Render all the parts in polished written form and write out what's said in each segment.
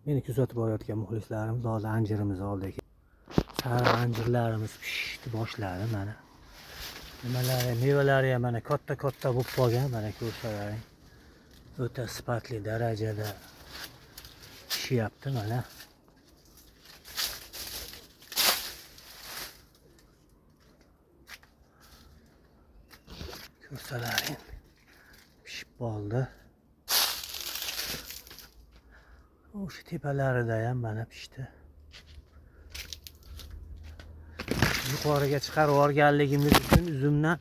Meni kuzatib borayotgan muxlislarimiz hozir anjirimiz oldi. Sara anjirlarimiz pishdi boshladi mana. Nimalari, mevalari ham mana katta bo'lib qolgan, mana ko'rsalaring. O'ta sifatli darajada pishyapti mana. Ko'rsalaring pishib qoldi. O'sha tepalarida ham mana pishdi. Yuqoriga chiqarib yuborganligimiz uchun uzumdan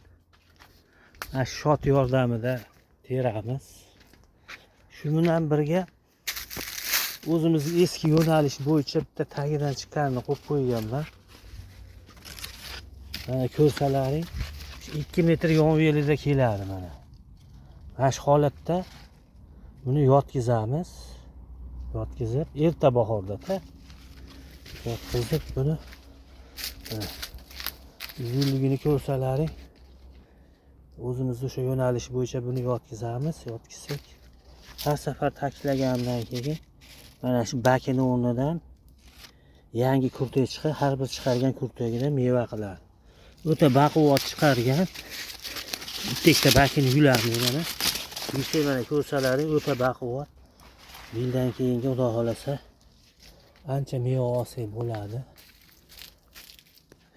shot yordamida teramiz. Shu bilan birga o'zimizning eski yo'nalish bo'yicha bitta tagidan chiqqanini qo'yib qo'yganman. Mana ko'rsalaring 2 metr yonvelida keladi mana. Mana shu holatda buni yotkizamiz. Yotkizib erta bahorda yotkizib buni uzunligini ko'rsalaring o'zimiz o'sha yo'nalish bo'yicha buni yotkizamiz. Yotkizsak har safar ta'kidlaganimdan keyin mana shu bakini o'rnidan yangi kurtoy chiqib, har bir chiqargan kurtoyga meva qiladi. O'ta baquvvat chiqargan. Bitta bakini yulamiz mana. Yursa mana ko'rsalaring o'ta baquvvat. Yildan keyingi xudo xolasa ancha meva olsak bo'ladi.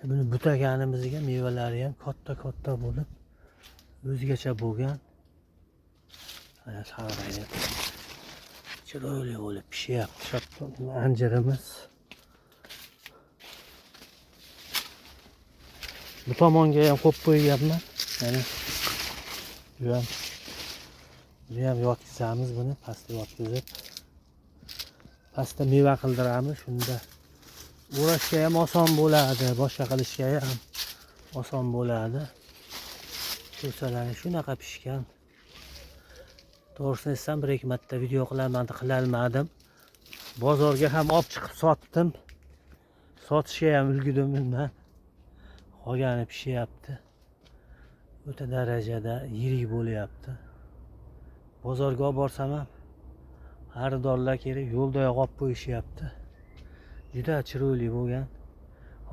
Buni butaganimizga mevalari ham katta bo'lib o'zgacha bo'lgan. Mana sarayda chiroyli bo'lib pishyapti anjirimiz. Bu tomonga ham qo'yib qo'yganman. Mana bu ham yotkizamiz buni, pastga yotkizib. Pastda meva qildiramiz, shunda o'rashga ham oson bo'ladi, boshqa qilishga ham oson bo'ladi. Ko'rsalaring shunaqa pishgan. To'g'risini aytsam, 1-2 marta video qilaman deb qilolmadim. Bozorga ham olib chiqib sotdim. Sotishga ham ulgudim bundan. Qolgani pishyapti. O'ta darajada yirik bo'lyapti. Bozorga olib borsam ham xaridorlar kelib yo'lda olib qo'yishyapti. Juda chiroyli bo'lgan.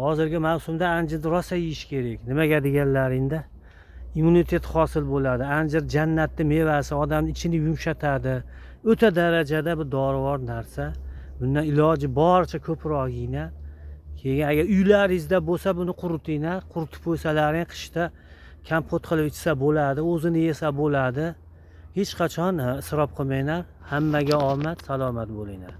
Hozirgi mavsumda anjir rosa yeyish kerak. Nimaga deganlaringda immunitet hosil bo'ladi. Anjir jannatning mevasi, odamning ichini yumshatadi. O'ta darajada bu dorivor narsa. Bundan iloji boricha ko'proq yeyinglar. Keyin agar uylaringizda bo'lsa buni quritinglar. Quritib qo'ysalaring qishda kompot qilib ichsa bo'ladi, o'zini yesa bo'ladi. Hech qachon isrof qilmanglar. Hammaga omad, salomat bo'linglar.